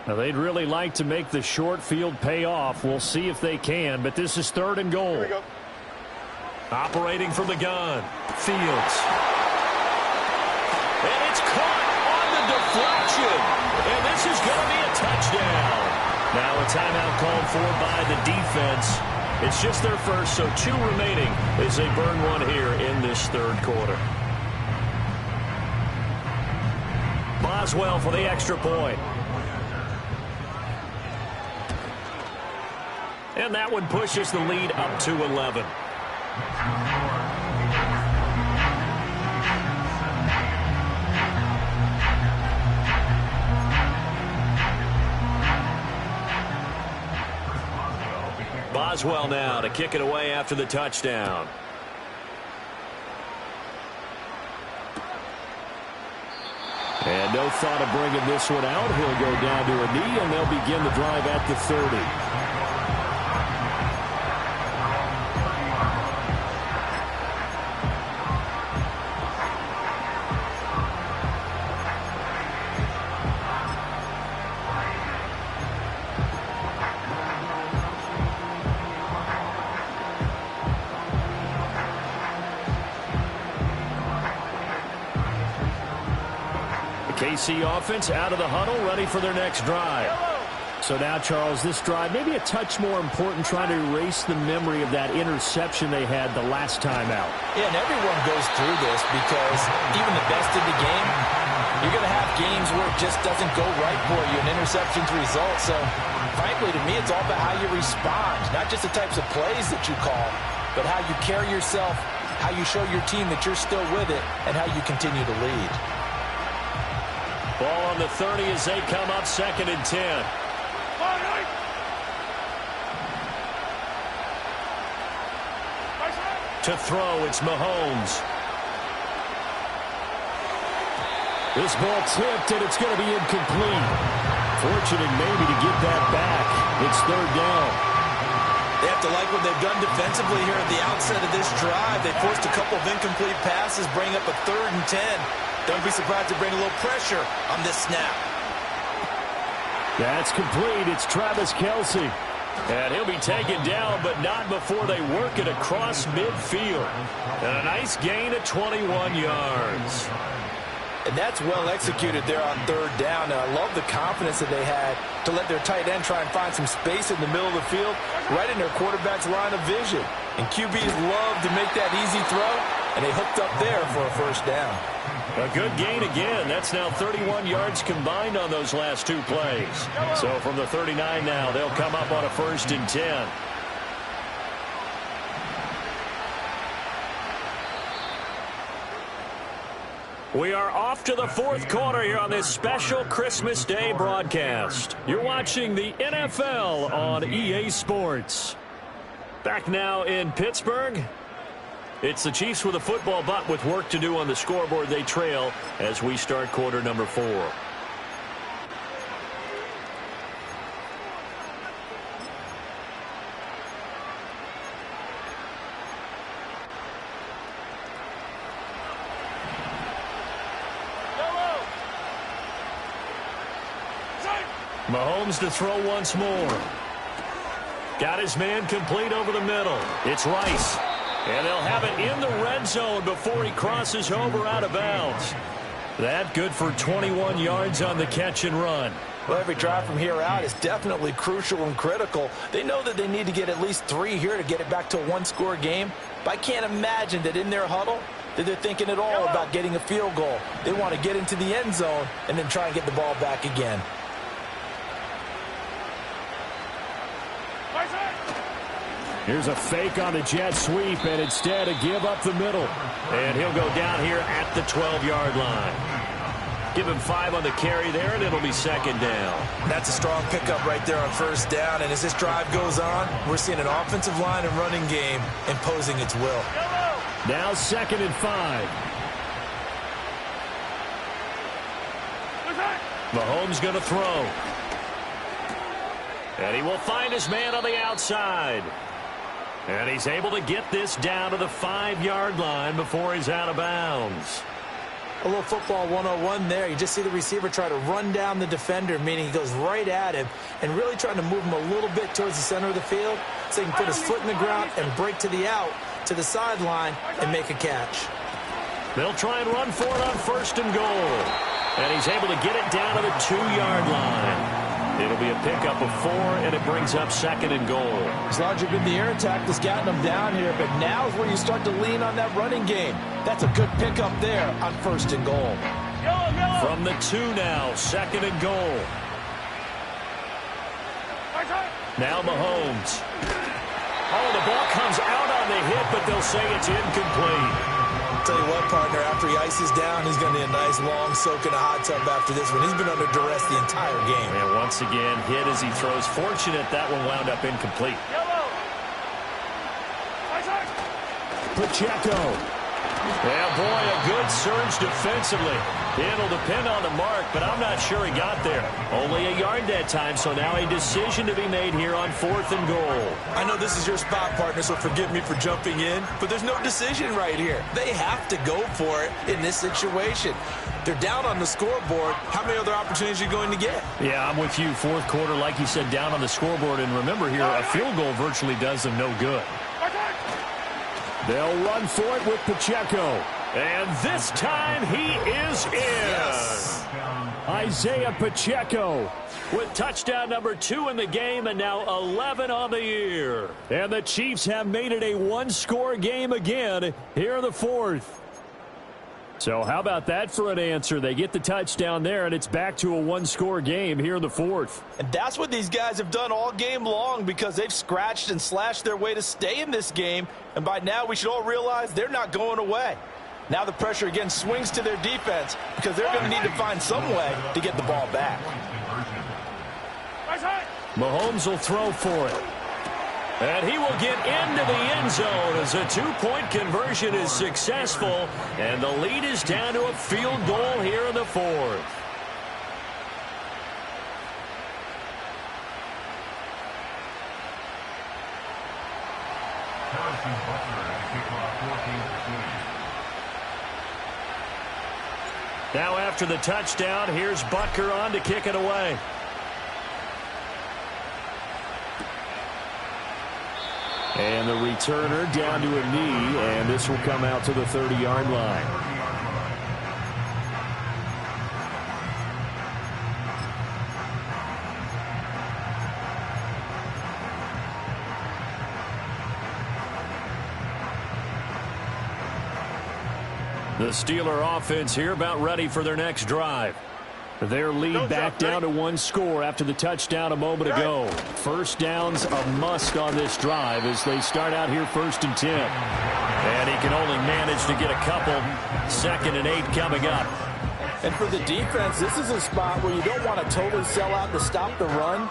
Now, they'd really like to make the short field pay off. We'll see if they can, but this is 3rd and goal. Here we go. Operating from the gun. Fields. And it's caught on the deflection. And this is going to be a touchdown. Now a timeout called for by the defense. It's just their first, so 2 remaining as they burn one here in this 3rd quarter. Boswell for the extra point. And that one pushes the lead up to 11. Boswell now to kick it away after the touchdown. And no thought of bringing this one out. He'll go down to a knee, and they'll begin the drive at the 30. KC offense out of the huddle, ready for their next drive. So now, Charles, this drive maybe a touch more important, trying to erase the memory of that interception they had the last time out. Yeah, and everyone goes through this because even the best in the game, you're going to have games where it just doesn't go right for you, and interceptions result. So, frankly, to me, it's all about how you respond, not just the types of plays that you call, but how you carry yourself, how you show your team that you're still with it, and how you continue to lead. Ball on the 30 as they come up 2nd and 10. To throw, it's Mahomes. This ball tipped, and it's going to be incomplete. Fortunate maybe to get that back. It's 3rd down. They have to like what they've done defensively here at the outset of this drive. They forced a couple of incomplete passes, bring up a 3rd and 10. Don't be surprised to bring a little pressure on this snap. That's complete. It's Travis Kelce. And he'll be taken down, but not before they work it across midfield. And a nice gain of 21 yards. And that's well executed there on 3rd down. And I love the confidence that they had to let their tight end try and find some space in the middle of the field, right in their quarterback's line of vision. And QBs love to make that easy throw, and they hooked up there for a 1st down. A good gain again. That's now 31 yards combined on those last 2 plays. So from the 39 now, they'll come up on a 1st and 10. We are off to the fourth quarter here on this special Christmas Day broadcast. You're watching the NFL on EA Sports. Back now in Pittsburgh. It's the Chiefs with a football, but with work to do on the scoreboard. They trail as we start quarter number 4. Mahomes to throw once more. Got his man complete over the middle. It's Rice. And they'll have it in the red zone before he crosses over out of bounds. That good for 21 yards on the catch and run. Well, every drive from here out is definitely crucial and critical. They know that they need to get at least 3 here to get it back to a one-score game. But I can't imagine that in their huddle that they're thinking at all about getting a field goal. They want to get into the end zone and then try and get the ball back again. Here's a fake on the jet sweep, and instead a give up the middle. And he'll go down here at the 12-yard line. Give him 5 on the carry there, and it'll be second down. That's a strong pickup right there on first down. And as this drive goes on, we're seeing an offensive line and running game imposing its will. Now 2nd and 5. Mahomes going to throw. And he will find his man on the outside. And he's able to get this down to the 5-yard line before he's out of bounds. A little football 101 there. You just see the receiver try to run down the defender, meaning he goes right at him and really trying to move him a little bit towards the center of the field so he can put his foot in the ground and break to the out, to the sideline, and make a catch. They'll try and run for it on 1st and goal. And he's able to get it down to the 2-yard line. It'll be a pickup of 4, and it brings up 2nd and goal. As long as you're good in the air attack, that's gotten them down here. But now is where you start to lean on that running game. That's a good pickup there on 1st and goal. From the 2 now, 2nd and goal. Now Mahomes. Oh, the ball comes out on the hit, but they'll say it's incomplete. Tell you what, partner, after he ices down, he's going to need a nice long soak in a hot tub after this one. He's been under duress the entire game. And once again, hit as he throws. Fortunate that one wound up incomplete. Pacheco. Yeah, boy, a good surge defensively. It'll depend on the mark, but I'm not sure he got there. Only a yard that time, so now a decision to be made here on 4th and goal. I know this is your spot, partner, so forgive me for jumping in, but there's no decision right here. They have to go for it in this situation. They're down on the scoreboard. How many other opportunities are you going to get? Yeah, I'm with you. 4th quarter, like you said, down on the scoreboard. And remember here, a field goal virtually does them no good. They'll run for it with Pacheco. And this time he is in. Yes. Isaiah Pacheco. With touchdown number 2 in the game and now 11 on the year. And the Chiefs have made it a one-score game again here in the 4th. So how about that for an answer? They get the touchdown there, and it's back to a one-score game here in the 4th. And that's what these guys have done all game long because they've scratched and slashed their way to stay in this game. And by now we should all realize they're not going away. Now the pressure again swings to their defense because they're going to need to find some way to get the ball back. Mahomes will throw for it. And he will get into the end zone as a 2-point conversion is successful. And the lead is down to a field goal here in the 4th. Now after the touchdown, here's Butker on to kick it away. And the returner down to a knee, and this will come out to the 30-yard line. The Steeler offense here about ready for their next drive. Their lead back down to one score after the touchdown a moment ago. First down's a must on this drive as they start out here 1st and 10. And he can only manage to get a couple. 2nd and 8 coming up. And for the defense, this is a spot where you don't want to totally sell out to stop the run,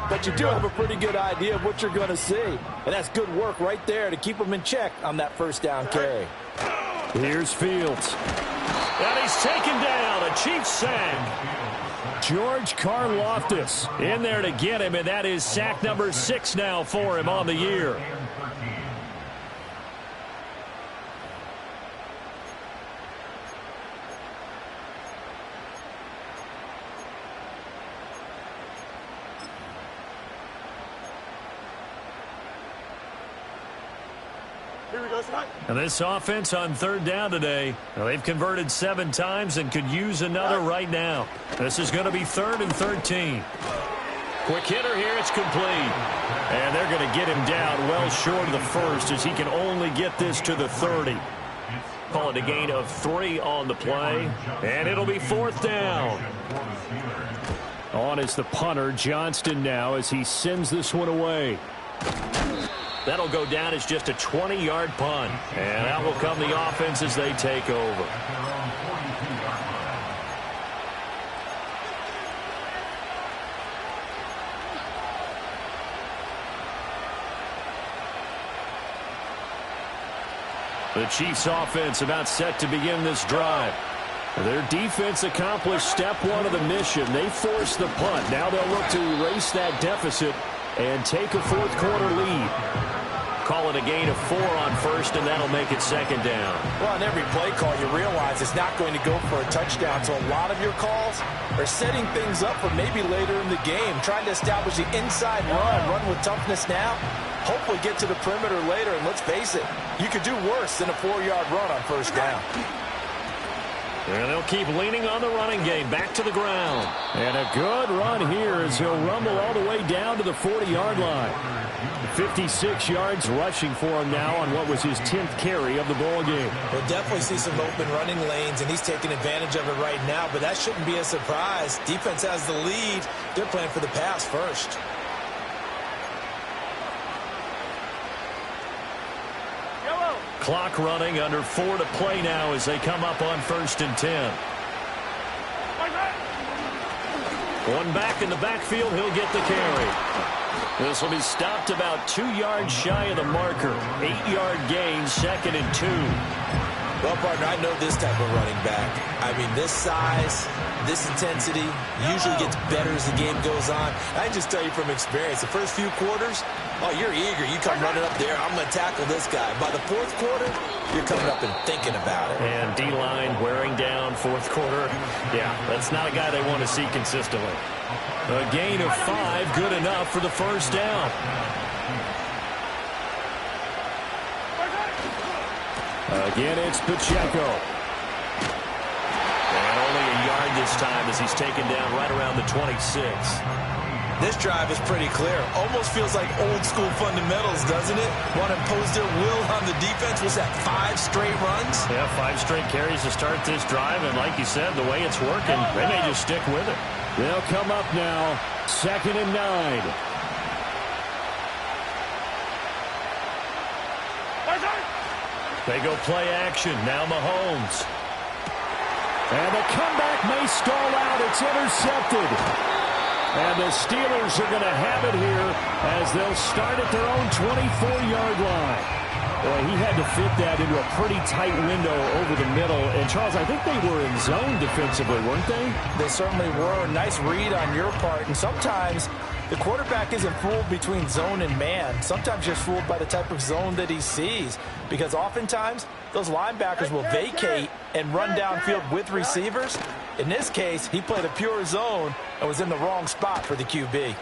but you do have a pretty good idea of what you're going to see. And that's good work right there to keep them in check on that first down carry. Here's Fields. And he's taken down. A Chiefs sack. George Karlaftis in there to get him, and that is sack number 6 now for him on the year. And this offense on 3rd down today, well, they've converted 7 times and could use another right now. This is going to be 3rd and 13. Quick hitter here, it's complete. And they're going to get him down well short of the first as he can only get this to the 30. Call it a gain of 3 on the play, and it'll be 4th down. On is the punter, Johnston, now as he sends this one away. That'll go down as just a 20-yard punt. And out will come the offense as they take over. The Chiefs offense about set to begin this drive. Their defense accomplished step 1 of the mission. They forced the punt. Now they'll look to erase that deficit and take a 4th quarter lead. Call it a gain of 4 on 1st, and that'll make it 2nd down. Well, on every play call, you realize it's not going to go for a touchdown. So a lot of your calls are setting things up for maybe later in the game, trying to establish the inside run with toughness now, hopefully get to the perimeter later. And let's face it, you could do worse than a 4-yard run on 1st down. And they'll keep leaning on the running game. Back to the ground. And a good run here as he'll rumble all the way down to the 40-yard line. 56 yards rushing for him now on what was his 10th carry of the ball game. We'll definitely see some open running lanes, and he's taking advantage of it right now, but that shouldn't be a surprise. Defense has the lead. They're playing for the pass first. Clock running, under 4 to play now as they come up on 1st and 10. One back in the backfield, he'll get the carry. This will be stopped about 2 yards shy of the marker. 8-yard gain, 2nd and 2. Well, partner, I know this type of running back. I mean, this size, this intensity usually gets better as the game goes on. I can just tell you from experience, the first few quarters, oh, you're eager. You come running up there, I'm going to tackle this guy. By the 4th quarter, you're coming up and thinking about it. And D-line wearing down 4th quarter. Yeah, that's not a guy they want to see consistently. A gain of 5, good enough for the 1st down. Again, it's Pacheco. And only a yard this time as he's taken down right around the 26. This drive is pretty clear. Almost feels like old school fundamentals, doesn't it? Want to impose their will on the defense. Was that 5 straight runs? Yeah, 5 straight carries to start this drive. And like you said, the way it's working, they may just stick with it. They'll come up now, 2nd and 9. They go play action. Now Mahomes. And the comeback may stall out. It's intercepted. And the Steelers are going to have it here as they'll start at their own 24-yard line. Well, he had to fit that into a pretty tight window over the middle. And, Charles, I think they were in zone defensively, weren't they? They certainly were. Nice read on your part. And sometimes the quarterback isn't fooled between zone and man. Sometimes you're fooled by the type of zone that he sees. Because oftentimes, those linebackers will vacate and run downfield with receivers. In this case, he played a pure zone and was in the wrong spot for the QB.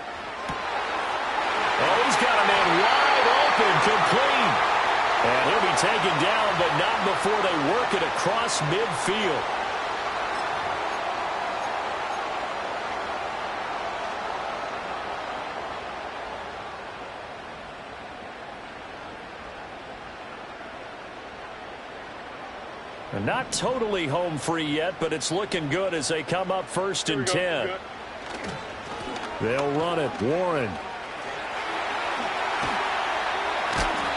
Oh, he's got a man wide open, complete. And he'll be taken down, but not before they work it across midfield. And not totally home free yet, but it's looking good as they come up 1st and 10. They'll run it. Warren.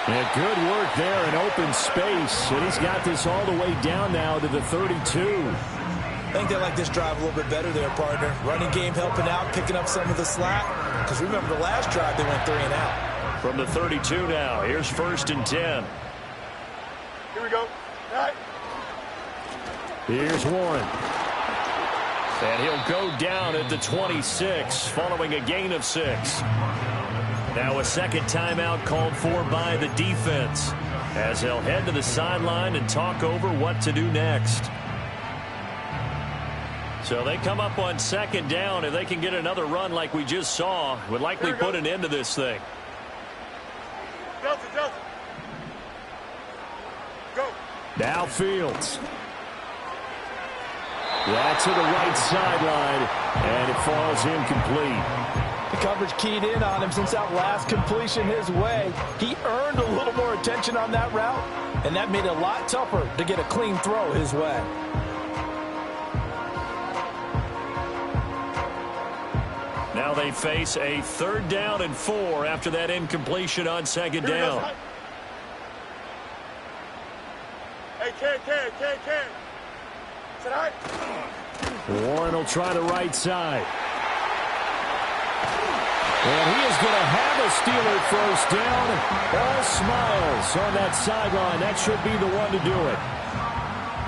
Yeah, good work there in open space. And he's got this all the way down now to the 32. I think they like this drive a little bit better there, partner. Running game helping out, picking up some of the slack. Because remember the last drive, they went 3 and out. From the 32 now, here's 1st and 10. Here we go. All right. Here's Warren. And he'll go down at the 26 following a gain of 6. Now a second timeout called for by the defense as they'll head to the sideline and talk over what to do next. So they come up on 2nd down. If they can get another run like we just saw, would likely put an end to this thing. Delta. Go. Now Fields. That's to the right sideline, and it falls incomplete. The coverage keyed in on him since that last completion his way. He earned a little more attention on that route, and that made it a lot tougher to get a clean throw his way. Now they face a 3rd down and 4 after that incompletion on 2nd down. Hey, can. Sit high. Warren will try the right side. And he is going to have a Steeler first down. All smiles on that sideline. That should be the one to do it.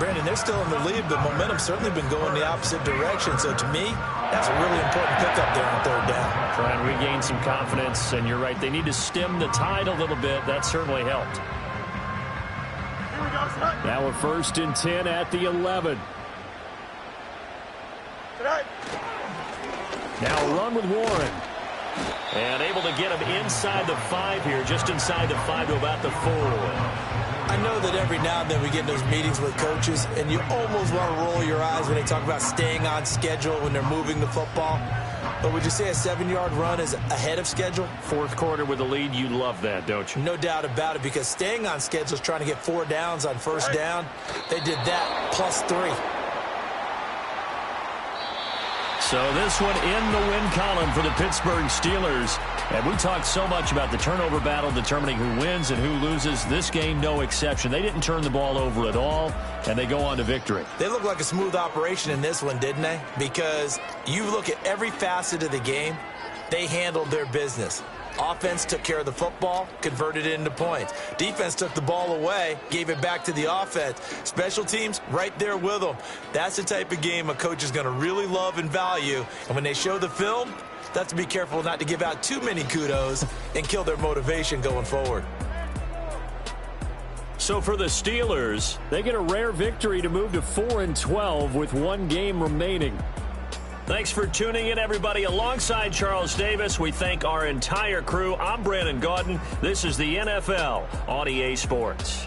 Brandon, they're still in the lead, but momentum's certainly been going the opposite direction. So to me, that's a really important pickup there on 3rd down. Try and regain some confidence, and you're right. They need to stem the tide a little bit. That certainly helped. Here we go. Sit high. Now a 1st and 10 at the 11. Sit high. Now a run with Warren. And able to get him inside the 5 here, just inside the 5 to about the 4. I know that every now and then we get in those meetings with coaches, and you almost want to roll your eyes when they talk about staying on schedule when they're moving the football. But would you say a 7-yard run is ahead of schedule? 4th quarter with the lead, you love that, don't you? No doubt about it, because staying on schedule is trying to get 4 downs on 1st down. They did that plus 3. So this one in the win column for the Pittsburgh Steelers. And we talked so much about the turnover battle determining who wins and who loses. This game, no exception. They didn't turn the ball over at all, and they go on to victory. They look like a smooth operation in this one, didn't they? Because you look at every facet of the game, they handled their business. Offense took care of the football, converted it into points. Defense took the ball away, gave it back to the offense. Special teams, right there with them. That's the type of game a coach is going to really love and value. And when they show the film, they have to be careful not to give out too many kudos and kill their motivation going forward. So for the Steelers, They get a rare victory to move to 4-12 with 1 game remaining. thanks for tuning in, everybody. Alongside Charles Davis, we thank our entire crew. I'm Brandon Gaudin. This is the NFL on EA Sports.